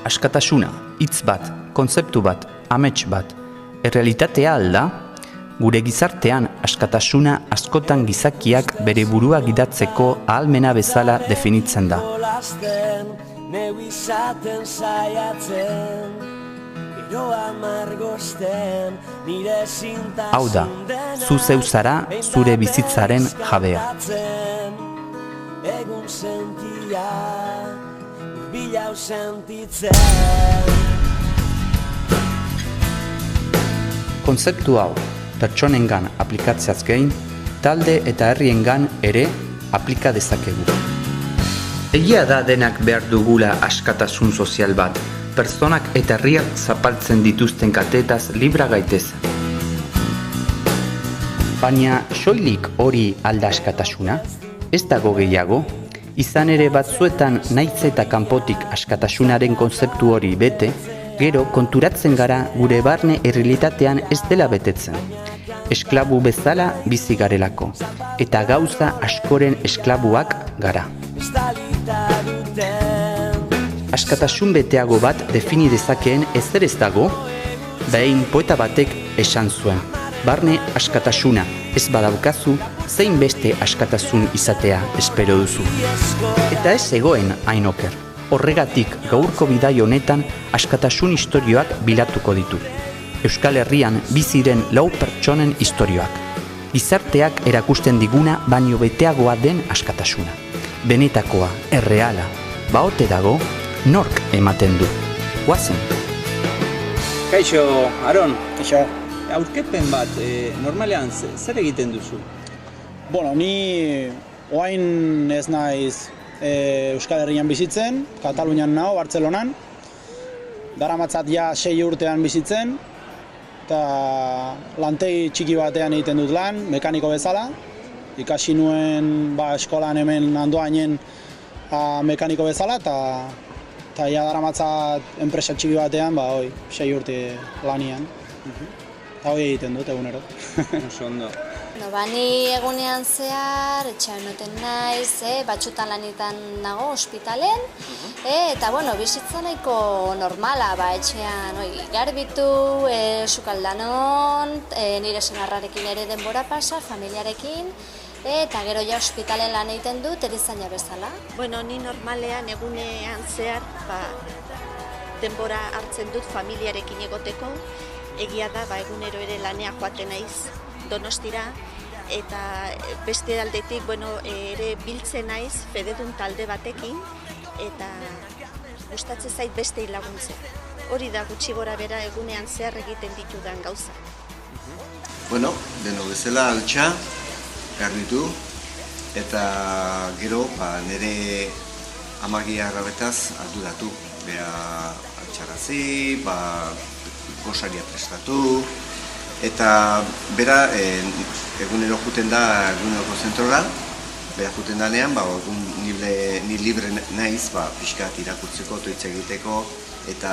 askatasuna, hitz bat, kontzeptu bat, amets bat, errealitatea alda, gure gizartean askatasuna askotan gizakiak bere burua gidatzeko ahalmena bezala definitzen da. Hau da, zu zeu zara zure bizitzaren jabea. Kontzeptu hau pertsonengan aplikatzeaz gain, talde eta herriengan ere aplika dezakegu. Egia da denak behar dugula askatasun sozial bat, pertsonak eta herriak zapaltzen dituzten kateetaz libra gaitezen. Baina soilik hori alda askatasuna, ez dago gehiago, izan ere batzuetan nahiz eta kanpotik askatasunaren kontzeptu hori bete, gero konturatzen gara gure barne errealitatean ez dela betetzen. Esklabu bezala bizi garelako, eta gauza askoren esklabuak gara. Askatasun beteago bat defini dezakeen ezer ez dago, behin poeta batek esan zuen. Barne askatasuna ez badaukazu, zein beste askatasun izatea espero duzu. Eta ez egoen hain oker. Horregatik gaurko bidai honetan askatasun istorioak bilatuko ditu. Euskal Herrian biziren 4 pertsonen istorioak. Gizarteak erakusten diguna baino beteagoa den askatasuna. Benetakoa, erreala, baote dago, nork ematen du. Guazen. Kaixo, Aron. Kaixo. Aurkezpen bat, normalean zer egiten duzu? Ni oain ez naiz Euskal Herrian bizitzen, Katalunian nago, Bartzelonan. Daramatzat ja 6 urtean bizitzen, eta lantegi txiki batean egiten dut lan, mekaniko bezala. Ikasi nuen eskolan hemen Andoainen mekaniko bezala, eta ja daramatzat enpresa txiki batean 6 urte lanian. Eta hori egiten dut egunero. Oso ondo. Ni egunean zehar, etxean noten naiz, batxutan lanitan nago ospitalen, eta bizitza nahiko normala, etxean garbitu, sukaldanon, nire senarrarekin ere denbora pasa, familiarekin, eta gero ja ospitalen lan egiten dut, erizaina bezala. Ni normalean egunean zehar, denbora hartzen dut familiarekin egoteko, egia da, egunero ere lanea joaten naiz Donostira, eta beste aldetik, ere biltzen naiz fededun talde batekin, eta gustatzen zait beste laguntzen. Hori da gutxi gora bera egunean zehar egiten ditudan gauza. Deno bezala altxa, garbitu, eta gero nire amagia arrabetaz arduratu. Altxarazi, gosaria prestatu, eta bera egunero juten da eguneroko zentrora, bera juten danean, ni libre naiz, pixkat irakurtzeko, hitz egiteko, eta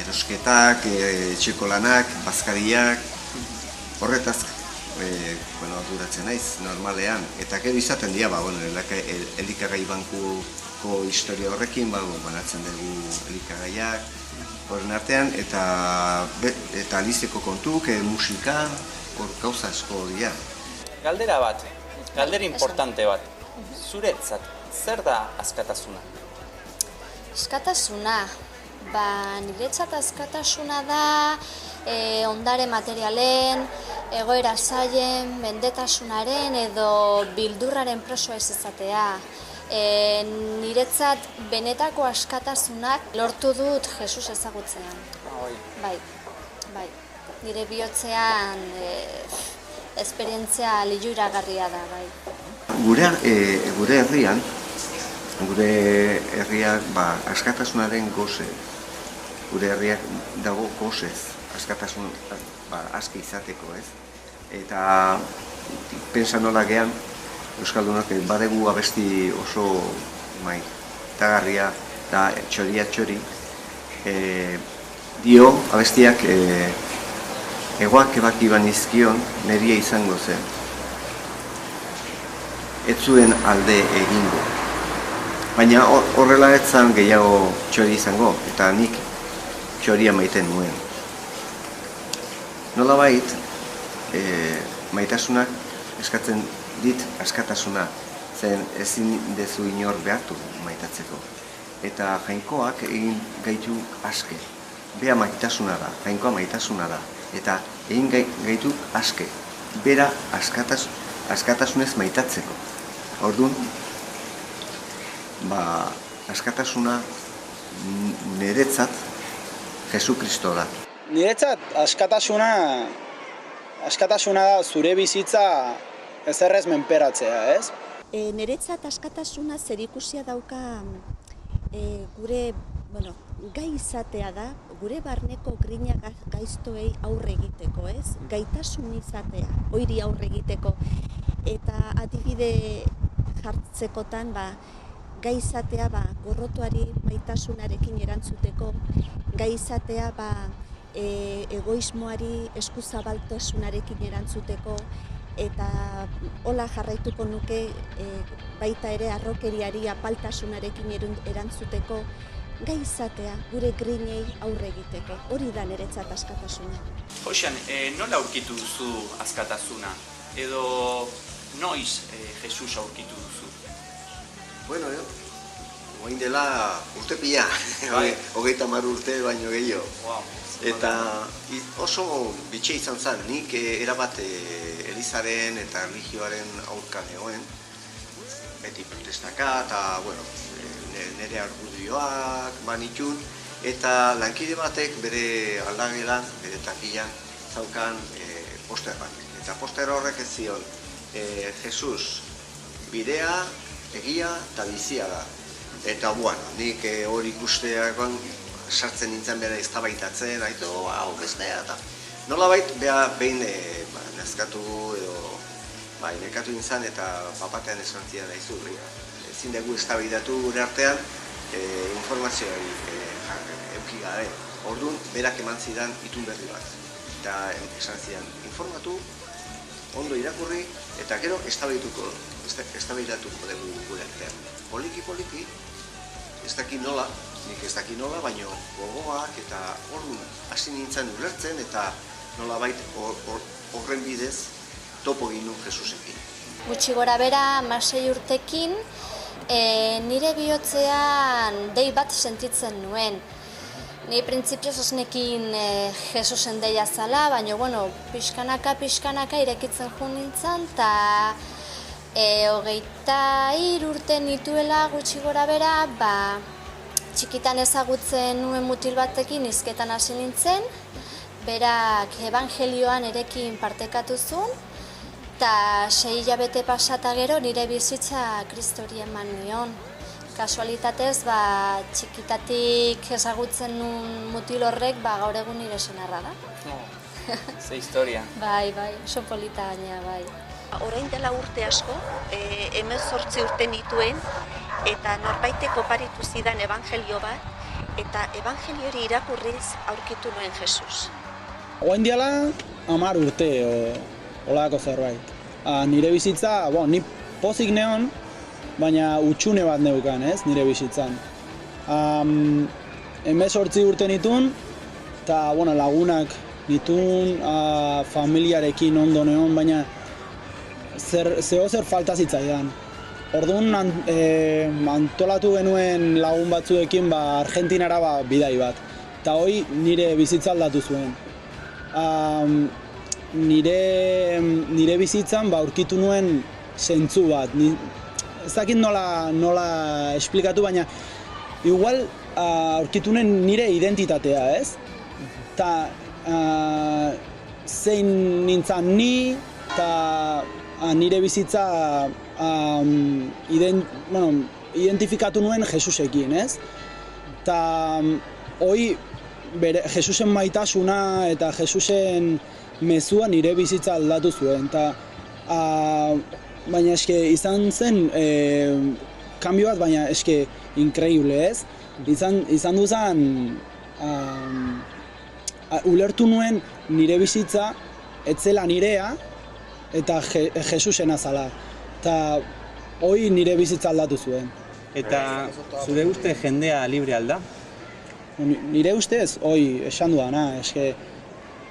erosketak, etxeko lanak, bazkariak, horretaz arduratzen naiz normalean. Eta gero izaten dira, elikagai bankuko historia horrekin, banatzen dugu elikagaiak, horren artean, eta alizeko kontuk, musika, gauza asko dira. Galdera bat, galdera importante bat. Zuretzat, zer da askatasuna? Askatasuna? Niretzat askatasuna da ondare materialen, egoera zailen, mendetasunaren edo bildurraren presoa ez izatea. Niretzat benetako askatasunak lortu dut Jesus ezagutzean. Bai. Nire bihotzean esperientzia liuragarria da, bai. Gure herrian, askatasunaren goze, gure herriak dago gozez, askatasun aski izateko, ez? Eta pensa nola gehan, Euskaldunak badegu abesti oso tagarria da txoria txori. Dio abestiak egoak ebaki banizkion neria izango zen. Ez zuen alde egingo. Baina horrela ez zen gehiago txori izango, eta nik txoria maiten nuen. Nolabait, maitasunak eskatzen dit askatasuna, zen ezin dezu inor behartu maitatzeko. Eta Jainkoak egin gaitu aske. Bea maitasuna da, Jainkoa maitasuna da. Eta egin gaitu aske. Bera askatasunez maitatzeko. Orduan, askatasuna niretzat Jesu Kristo da. Niretzat askatasuna da zure bizitza ezerrez menperatzea, ez? Niretzat askatasuna zerikusia dauka gure, gai izatea da, gure barneko grina gaiztoei aurre egiteko, ez? Gaitasun izatea, oiri aurre egiteko. Eta adibide jartzekotan, gai izatea gorrotuari maitasunarekin erantzuteko, gai izatea egoismoari eskuzabaltasunarekin erantzuteko, eta hola jarraituko nuke baita ere harrokeriari apaltasunarekin erantzuteko, gai izatea gure grinei aurre egiteko. Hori da niretzat askatasuna. Joxan, nola aurkitu duzu askatasuna? Edo noiz Jesus aurkitu duzu? Bueno, orain dela urte pila, 30 urte baino gehiago. Wow. Eta oso bitxe izan zen, nik erabat Elizaren eta religioaren aurka negoen, beti protestaka eta, nire argudioak banitun, eta lankide batek bere aldagelan, bere takilan, zaukan poster bat. Eta poster horrek ez zion, Jesus bidea, egia eta bizia da. Eta nik hori ikusteakoan sartzen nintzen bere eztabaitatzen, hau bestea eta nolabait behin nazkatu edo nekatu nintzen eta papatean esan zidan daizu. Ezin dugu eztabaidatu gure artean informazioari eduki gabe. Orduan berak eman zidan itun berri bat. Eta esan zidan informatu, ondo irakurri eta gero eztabaidatuko dugu gure artean. Poliki, ez dakit nola, nik ez dakit nola, baina gogoak eta orduan hasi nintzen ulertzen eta nolabait horren bidez topo egin nuen Jesusekin. Gutxi gora bera, 16 urtekin, nire bihotzean dei bat sentitzen nuen. Ni printzipioz osnekin Jesusen deia zala, baina pixkanaka irekitzen joan nintzen, eta 23 urte nituela gutxi gora bera, txikitan ezagutzen nuen mutil batekin hizketan hasi nintzen, berak evangelioan erekin partekatu zuen, eta 6 hilabete pasata gero nire bizitza Kristori eman nion. Kasualitatez, txikitatik ezagutzen nuen mutil horrek gaur egun nire senarra da. Ze historia. Bai, oso polita gaina, bai. Orain dela urte asko, 18 urte nituen, eta norbaitek oparitu zidan evangelio bat, eta evangelio hori irakurriz aurkitu nuen Jesus. Orain dela 10 urte, holako zerbait. Nire bizitza, ni pozik neon, baina utxune bat neukan, ez, nire bizitzan. 18 urte nituen, eta lagunak nituen, familiarekin ondo neon, baina zer falta zitzaidan. Orduan antolatu genuen lagun batzuekin Argentinara bidai bat. Eta hori nire bizitza aldatu zuen. Nire bizitzan aurkitu nuen zentzu bat. Ez dakit nola esplikatu, baina igual aurkitu nuen nire identitatea, ez? Eta zein nintzen ni, eta nire bizitza identifikatu nuen Jesusekin, ez? Eta hori Jesusen maitasuna eta Jesusen mezua nire bizitza aldatu zuen. Baina izan zen kanbio bat, baina increíble, ez? Izan duzan ulertu nuen nire bizitza etzela nirea eta Jesusena zala. Eta hori nire bizitza aldatu zuen. Eta zure uste jendea libre alda? Nire ustez, esan dudana, eske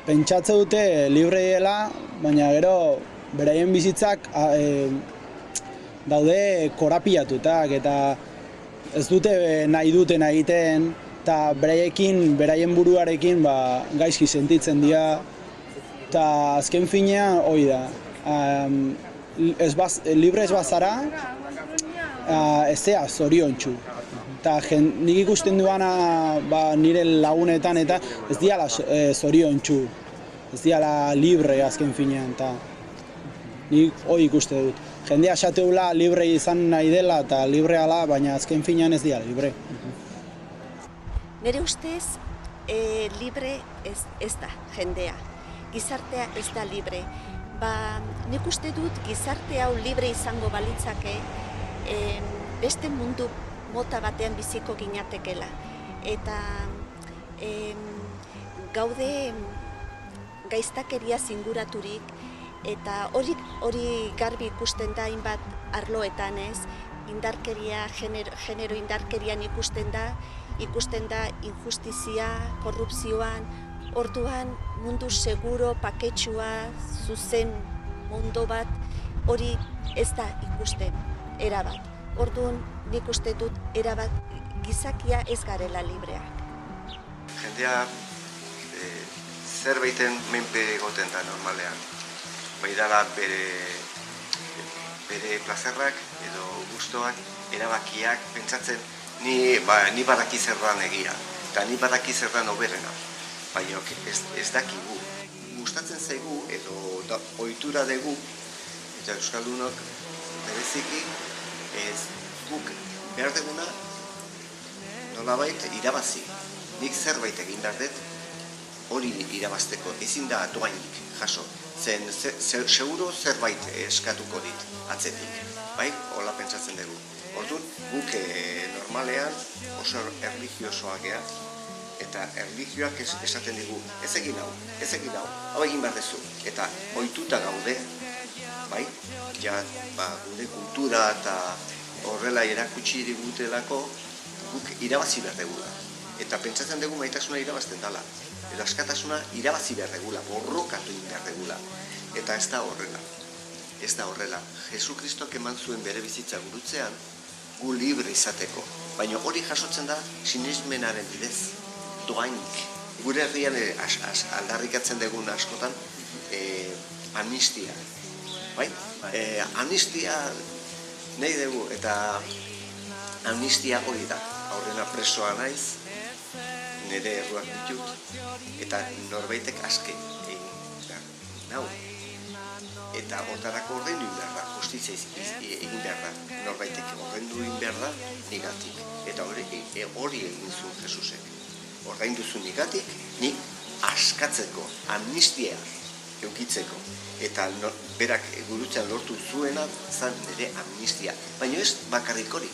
pentsatze dute libre dela, baina gero beraien bizitzak daude korapilatutak eta ez dute nahi duten egiten, eta beraien buruarekin gaizki sentitzen dira, eta azken finean hori da. Libre ez bazara, ez zea zoriontsu. Eta nik ikusten duana nire lagunetan eta ez diala zoriontsu, ez diala libre azken finean, eta nik hori ikuste dut. Jendea esateula libre izan nahi dela eta libre ala, baina azken finean ez diala libre. Nire ustez, libre ez da jendea, gizartea ez da libre. Nik uste dut gizarte hau libre izango balitzake beste mundu mota batean biziko ginatekela. Eta gaude gaiztakeria zinguraturik, eta hori garbi ikusten da hainbat arloetan ez, indarkeria, genero indarkerian ikusten da injustizia, korrupzioan, orduan mundu seguro, paketsua, zuzen mundu bat, hori ez da ikusten, erabat. Orduan nik uste dut erabat gizakia ez garela libreak. Jendea zerbaiten menpe egoten da normalean. Bai dala bere plazerrak edo gustoak, erabakiak, pentsatzen ni badaki zer dan egia, eta ni badaki zer dan oberena. Baina ez dakigu, gustatzen zaigu edo ohitura dugu, eta euskaldunok bereziki guk behar duguna nolabait irabazi. Nik zerbait egin behar dut hori irabazteko, ezin da doainik jaso. Zen seguro zerbait eskatuko dit atzetik, bai? Hola pentsatzen dugu. Orduan, guk normalean oso erlijiosoak gea, eta erlijioak esaten digu, ez egin hau, hau egin behar dezu. Eta ohituta gaude, bai? Ja, gure kultura eta horrela erakutsi digutelako guk irabazi behar degula. Eta pentsatzen dugu maitasuna irabazten dela. Edo askatasuna irabazi behar degula, borrokatu behar degula. Eta ez da horrela. Ez da horrela. Jesu Kristok eman zuen bere bizitza gurutzean, gu libre izateko. Baina hori jasotzen da sinesmenaren bidez, doainik. Gure herrian aldarrikatzen dugun askotan amnistia. Bai? Amnistia nahi dugu, eta amnistia hori da. Aurrena presoa naiz, nire erruak ditut, eta norbaitek aske egin behar nau. Eta hortarako ordaindu behar da, justizia egin behar da. Norbaitek ordaindu egin behar da nigatik. Eta hori egin zuen Jesusek. Ordaindu zuen nigatik, nik askatzeko, amnistia eukitzeko. Eta berak gurutzean lortu zuena zan nire amnistia. Baina ez bakarrik hori.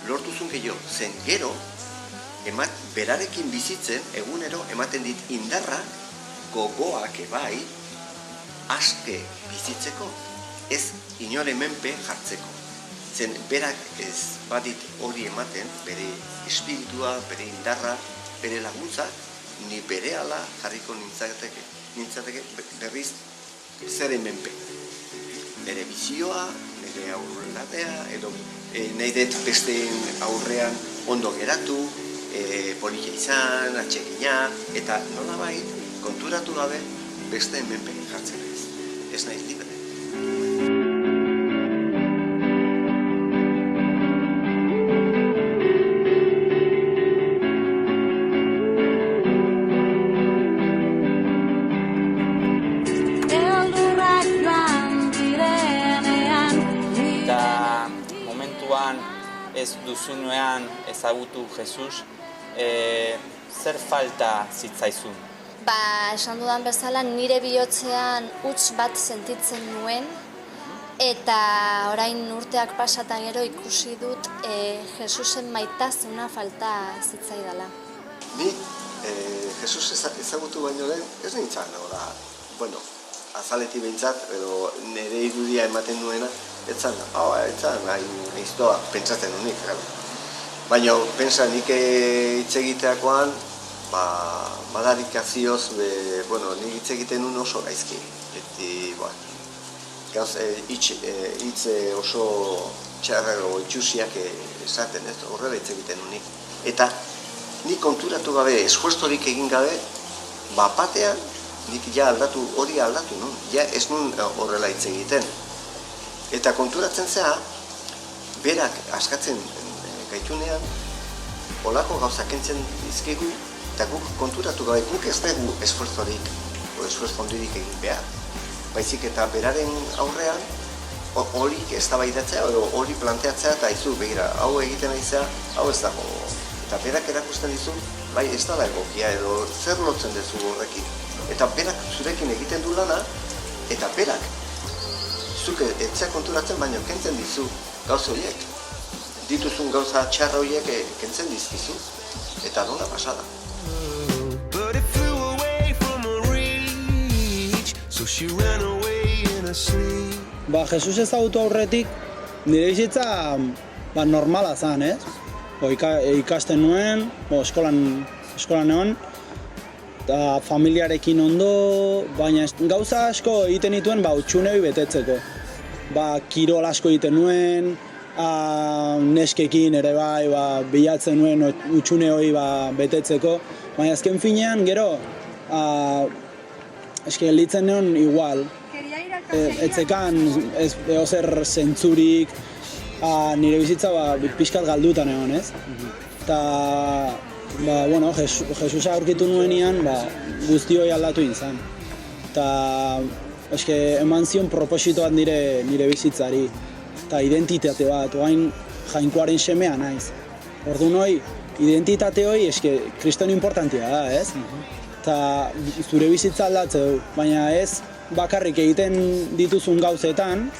Lortu zuen gehiago, zen gero, berarekin bizitzen, egunero ematen dit indarra, gogoak ebai, aske bizitzeko, ez inore menpe jartzeko. Zen berak ez badit hori ematen, bere espiritua, bere indarra, bere laguntza, ni bere ala jarriko nintzateke berriz zeren menpe. Nire bizioa, nire aurrelatea, edo nahi dut besteen aurrean ondo geratu, politia izan, atsegina, eta nolabait konturatu gabe besteen menpe jartzen naiz. Ez naiz libre. Ez duzunean ezagutu Jesus, zer falta zitzaizun? Esan dudan bezala nire bihotzean huts bat sentitzen nuen, eta orain urteak pasata gero ikusi dut Jesusen maitasuna falta zitzaidala. Ni Jesus ezagutu baino lehen ez nintzen, azaletik behintzat, edo nire irudia ematen nuena, etzan hain iztoa, pentsatzen unik, baina pentsa nik hitz egiteakoan, madarikazioz, nik hitz egiten nun oso gaizki, beti, hitz oso txarrago itxusiak esaten, horrela hitz egiten unik. Eta nik konturatu gabe, esfuerzorik egin gabe, batean, nik hori aldatu nun, ez nun horrela hitz egiten. Eta konturatzen zea, berak askatzen gaitunean, olako gauza kentzen dizkigu, eta guk konturatu gabe, guk ez dugu esfuerzorik, esfuerzo handirik egin behar. Baizik eta beraren aurrean, hori eztabaidatzea edo hori planteatzea eta izu, begira, hau egiten aizea, hau ez dago. Eta berak erakusten dizu, bai ez dala egokia edo zer lotzen duzu horrekin. Eta berak zurekin egiten du lana, eta berak zuke etzea konturatzen baino kentzen dizu gauza horiek. Dituzun gauza txarra horiek kentzen dizkizu, eta nola pasada. Jesus ezagutu aurretik, nire bizitza normala zen, ez? Ikasten nuen, eskolan egon, eta familiarekin ondo, baina gauza asko egiten dituen utxune hori betetzeko. Kirol asko egiten nuen, neskekin ere bai, bilatzen nuen utxune hori betetzeko, baina azken finean gero, litzen neon igual. Etzekan eozer zentzurik, nire bizitza pixkat galdutan egon, ez? Eta, Jesusa aurkitu nuenean, guzti hori aldatu izan. Eta, eman zion proposito bat nire bizitzari. Eta identitate bat, oain jainkoaren semea naiz. Orduan hori, identitate hori, kriston importantia da, ez? Eta zure bizitza aldatzeu, baina ez bakarrik egiten dituzun gauzetan,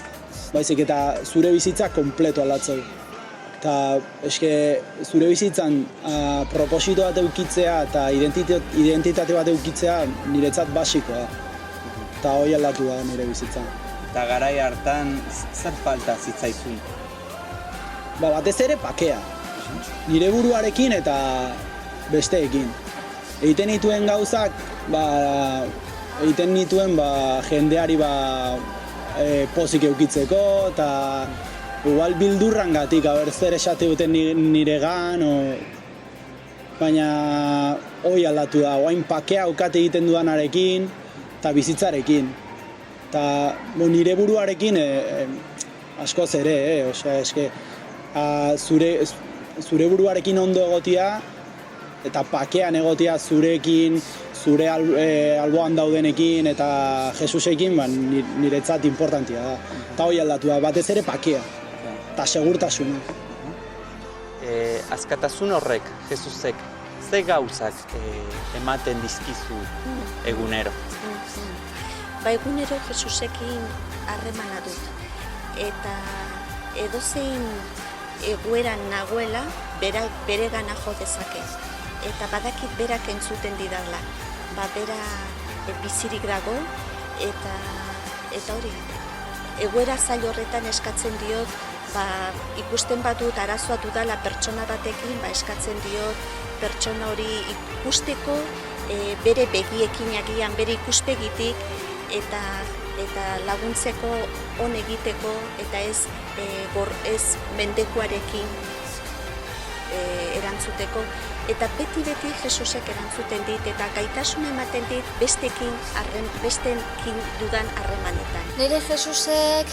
baizik eta zure bizitza kompleto aldatzeu. Eta zure bizitzan proposito bat eukitzea eta identitate bat eukitzea niretzat basikoa. Eta hori aldatu da nire bizitzan. Eta garai hartan zer falta zitzaizun? Batez ere pakea. Nire buruarekin eta besteekin. Egiten nituen gauzak, egiten nituen jendeari pozik eukitzeko, eta igual bildurrangatik, zer esate duten niregan, baina hori aldatu da, oain pakea aukate egiten dudanarekin, eta bizitzarekin. Eta nire buruarekin askoz ere, zure buruarekin ondo egotia, eta pakean egotia zurekin, zure alboan daudenekin eta Jesusekin niretzat importantia da. Eta hori aldatu da, batez ere pakea, eta segurtasuna. Askatasun horrek, Jesusek, ze gauzak ematen dizkizu egunero? Egunero Jesusekin harremana dut. Eta edozein egoeran nagoela bere gana jo dezake. Eta badakit berak entzuten didala. Bera bizirik dago eta hori. Egoera zail horretan eskatzen diot, ikusten badut arazoa dudala pertsona batekin, eskatzen diot pertsona hori ikusteko, bere begiekin agian, bere ikuspegitik, eta laguntzeko on egiteko, eta ez mendekuarekin erantzuteko. Eta beti Jesusek erantzuten dit, eta gaitasuna ematen dit bestekin dudan harremanetan. Nire Jesusek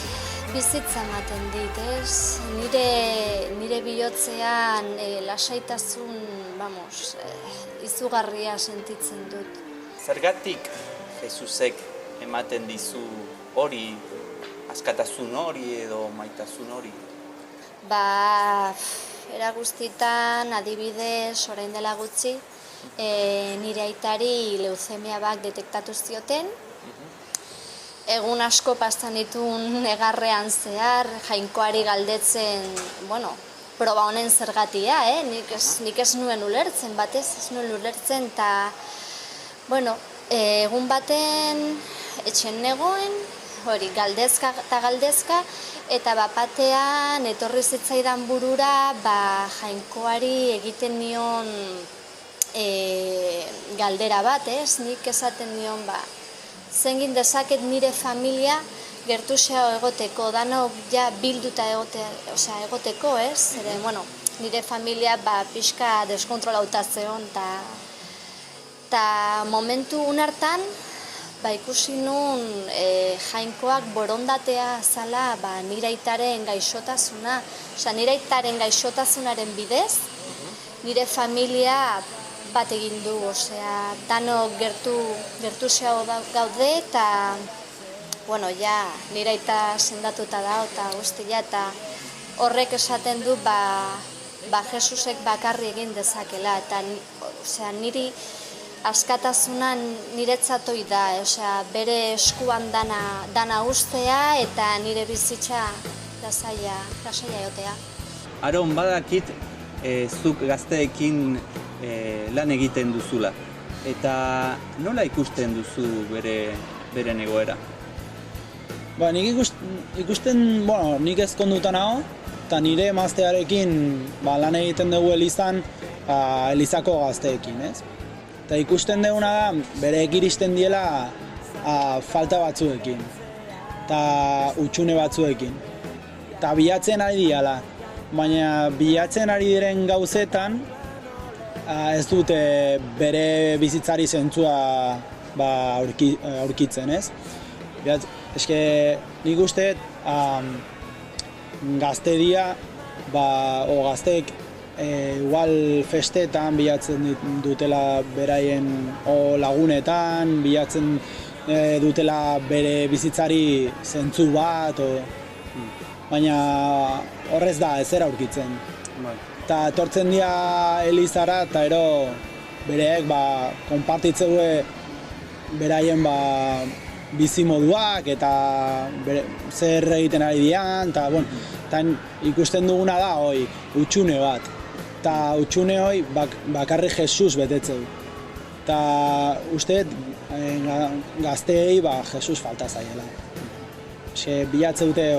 bizitza ematen dit, ez? Nire bihotzean lasaitasun, izugarria sentitzen dut. Zergatik Jesusek ematen dizu hori, askatasun hori edo maitasun hori? Era guztitan, adibidez, orain dela gutxi, nire aitari leuzemia bat detektatu zioten. Egun asko pasan ditun egarrean zehar, jainkoari galdetzen, proba honen zergatia, nik ez nuen ulertzen, ez nuen ulertzen, eta, egun baten etxen negoen, hori, galdezka eta galdezka, eta bapatean etorri zitzaidan burura Jainkoari egiten nion galdera bat, nik esaten nion zengin dezaket nire familia gertuxeago egoteko, danok ja bilduta egoteko, zeren, nire familia pixka deskontrolauta zeon, eta momentu unartan, ikusi nun Jainkoak borondatea zala nire aitaren gaixotasuna, nire aitaren gaixotasunaren bidez, nire familia bat egin du, danok gertuxeago gaude, eta nire aita sendatuta da, eta guztia, eta horrek esaten du Jesusek bakarri egin dezakela, eta niri askatasuna niretzatoi da, bere eskuan dana ustea eta nire bizitza lasaia egotea. Aron, badakit zuk gazteekin lan egiten duzula, eta nola ikusten duzu beren egoera? Nik ikusten, nik ezkonduta nago, eta nire emaztearekin lan egiten dugu Elizan, Elizako gazteekin, ez? Eta ikusten duguna da, bereek iristen diela falta batzuekin, eta utxune batzuekin. Eta bilatzen ari diala, baina bilatzen ari diren gauzetan ez dute bere bizitzari zentzua aurkitzen, ez? Eske nik uste gaztedia, gazteek igual festetan bilatzen dutela beraien lagunetan, bilatzen dutela bere bizitzari zentzu bat, baina horrez da ezer aurkitzen. Eta etortzen dira Elizara eta bereek konpartitzeu beraien bizimoduak eta zer egiten ari dian, eta ikusten duguna da utxune bat. Eta utxune hori bakarrik Jesus betetzeu. Eta uste gazteei Jesus falta zaiela. Bilatze dute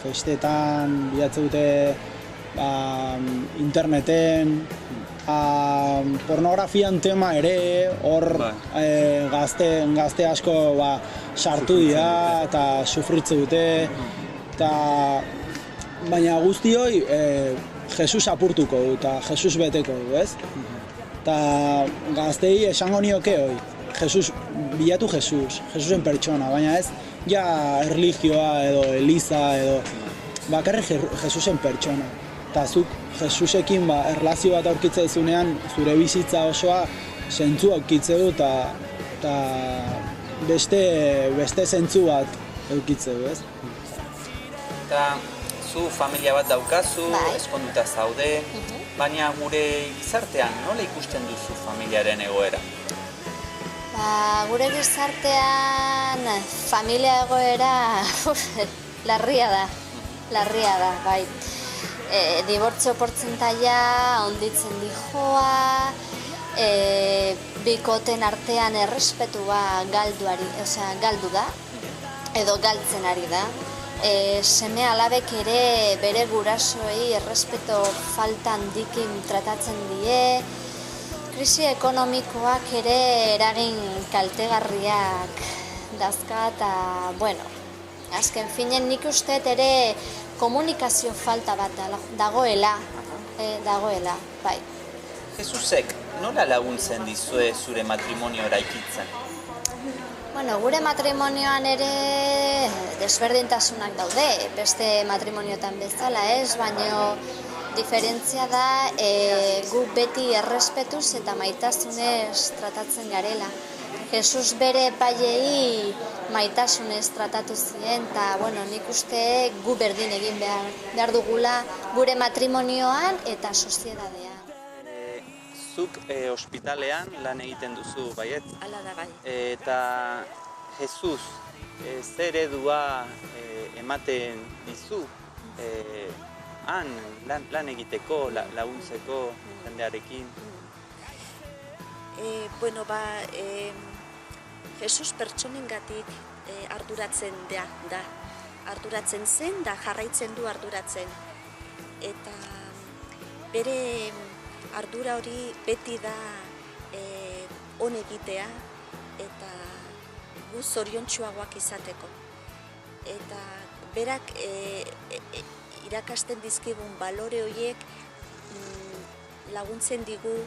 festetan, bilatze dute interneten, pornografian tema ere, hor gazte asko sartu dira eta sufritze dute, baina guzti hori Jesus apurtuko du eta Jesus beteko du, ez? Eta gaztei esango nioke hori, bilatu Jesusen pertsona, baina ez ja erlijioa edo Eliza edo bakarrik Jesusen pertsona. Eta zuk Jesusekin erlazio bat aurkitze duzunean, zure bizitza osoa zentzu aurkitze du eta beste zentzu bat aurkitze du, ez? Eta zu familia bat daukazu, ezkonduta zaude, baina gure gizartean nola ikusten duzu familiaren egoera? Gure gizartean familia egoera larria da, bai. Dibortzio portzentaia onditzen dijoa, bikoten artean errespetua galdu da, edo galtzen ari da. Seme alabek ere bere gurasoei errespeto falta handikin tratatzen die, krisi ekonomikoak ere eragin kaltegarriak dazka eta, azken finen nik usteet ere komunikazio falta bat dagoela, bai. Jesusek nola laguntzen dizue zure matrimonio eraikitzen? Gure matrimonioan ere desberdintasunak daude, beste matrimonioetan bezala ez, baina diferentzia da gu beti errespetuz eta maitasunez tratatzen garela. Jesus bere epaileei maitasunez tratatu ziren, eta nik uste gu berdin egin behar dugula gure matrimonioan eta soziedadean. Zuk ospitalean lan egiten duzu, baiet? Hala da, bai. Eta Jesus zer edua ematen dizu han lan egiteko, laguntzeko jendearekin? Jesus pertsonengatik arduratzen da. Arduratzen zen da jarraitzen du arduratzen. Eta bere ardura hori beti da on egitea eta gu zoriontsuagoak izateko. Eta berak irakasten dizkigun balore horiek laguntzen digu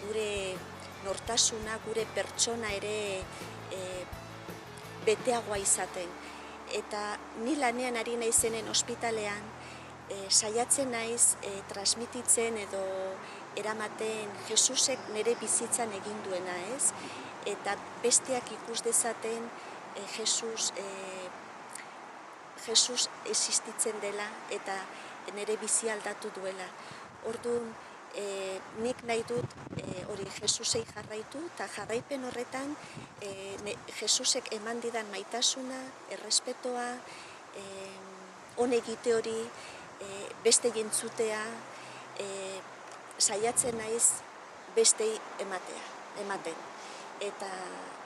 gure nortasuna, gure pertsona ere beteagoa izaten. Eta ni lanean ari naizenen ospitalean, saiatzen naiz transmititzen edo eramaten Jesusek nire bizitzan egin duena, ez? Eta besteak ikus dezaten Jesus existitzen dela eta nire bizi aldatu duela. Orduan, nik nahi dut hori Jesusei jarraitu eta jarraipen horretan Jesusek eman didan maitasuna, errespetoa, on egite hori, beste jentzutea, saiatzen naiz bestei ematen. Eta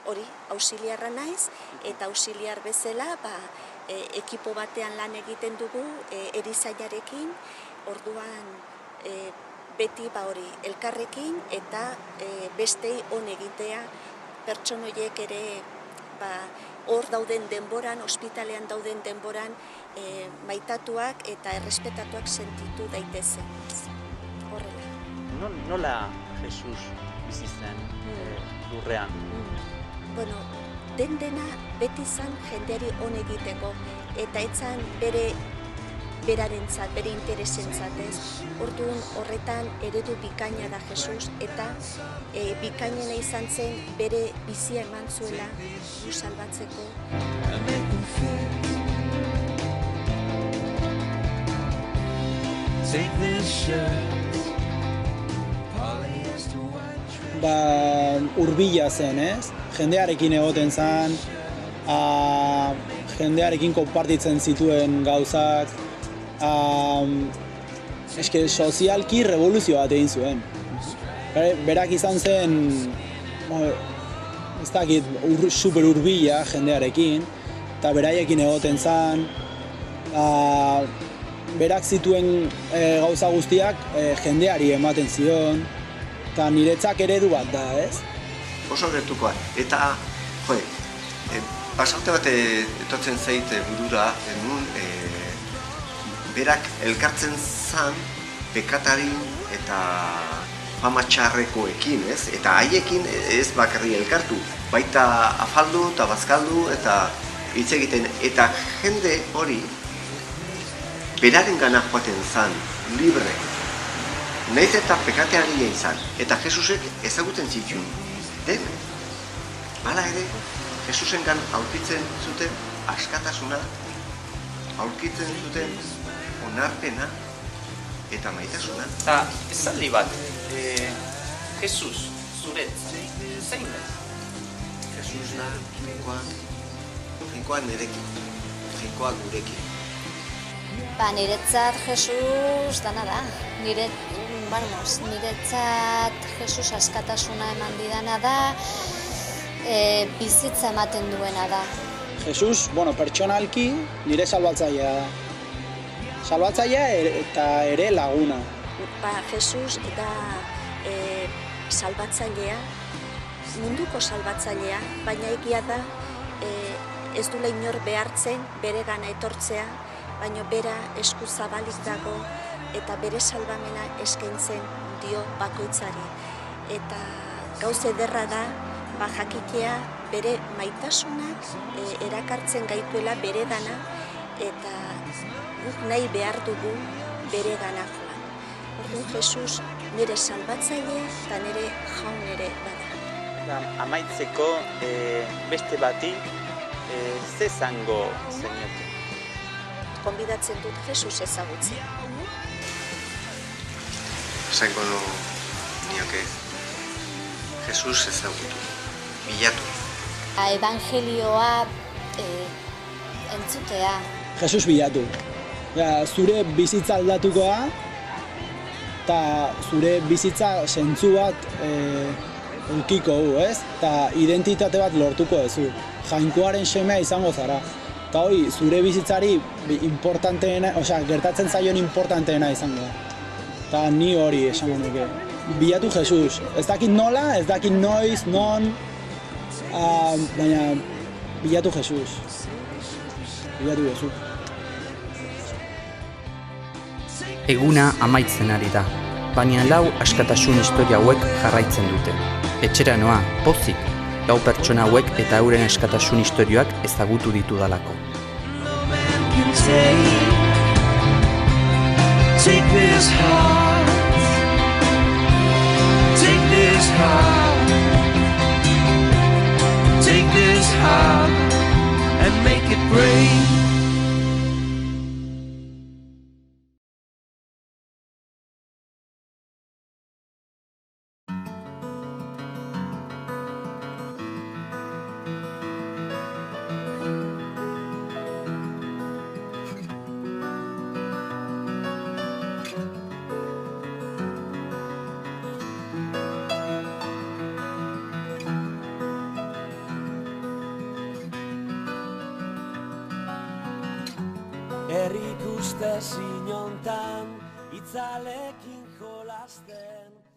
hori, auxiliarra naiz, eta auxiliar bezala, ekipo batean lan egiten dugu, erizainarekin, orduan beti hori elkarrekin eta bestei on egitea, pertsonoiek ere hor dauden denboran, ospitalean dauden denboran, maitatuak eta errespetatuak sentitu daitezen. Horrela. Nola Jesus bizi zen lurrean? Bueno, dena beti zan jendeari on egiteko eta etzan berarentzat, bere interesentzat, ez? Orduan horretan eredu bikaina da Jesus eta bikainena izan zen bere bizia eman zuela gu salbatzeko. Hurbila zen, ez? Jendearekin egoten zen, jendearekin konpartitzen zituen gauzak, sozialki revoluzio bat egin zuen. Berak izan zen, ez dakit, super hurbila jendearekin, eta beraiekin egoten zen, berak zituen gauza guztiak jendeari ematen zion, eta niretzak eredu bat da, ez? Oso gertukoa. Eta, pasaute bat etortzen zait burura, nun berak elkartzen zan pekatarin eta fama txarrekoekin, ez? Eta haiekin ez bakarri elkartu, baita afaldu eta bazkaldu eta hitz egiten. Eta jende hori beraren gana joaten zan, libre. Naiz eta pekatearia izan, eta Jesusek ezagutzen zituen. Hala ere, Jesusengan aurkitzen zuten askatasuna, aurkitzen zuten onarpena eta maitasuna. Eta esaldi bat, Jesus zuretzat, zein da? Jesus da finkoa nirekin, finkoa gurekin. Niretzat Jesus dana da. Niretzat Jesus askatasuna eman didana da, bizitza ematen duena da. Jesus, pertsonalki nire salbatzailea da. Salbatzailea eta ere laguna. Jesus da salbatzailea, munduko salbatzailea, baina egia da ez duela inor behartzen bere gana etortzea, baina bera esku zabalik dago eta bere salbamena eskaintzen dio bakoitzari. Eta gauz ederra da, jakitea bere maitasunak erakartzen gaituela bere dana eta guk nahi behar dugu bere gana joan. Orduan Jesus nire salbatzaile eta nire jaun ere bada. Amaitzeko beste bati ze zango zenioke? Konbidatzen dut Jesus ezagutzea. Zango nioke Jesus ezagutu, bilatu. Evangelioa entzutea. Jesus bilatu. Zure bizitza aldatukoa eta zure bizitza zentzu bat eukiko gu, ez? Eta identitate bat lortuko duzu. Jainkoaren semea izango zara. Eta hori, zure bizitzari importanteena, gertatzen zaion importanteena izango da. Eta ni hori esango nuke. Bilatu Jesus. Ez dakit nola, ez dakit noiz, non, baina bilatu Jesus. Bilatu Jesus. Eguna amaitzen ari da, baina lau askatasun historia hauek jarraitzen dute. Etxera noa, pozik, lau pertsona hauek eta euren askatasun historioak ezagutu ditudalako. Take this heart, take this heart, take this heart and make it break. Herrik uste zinontan, itzalekin jolasten.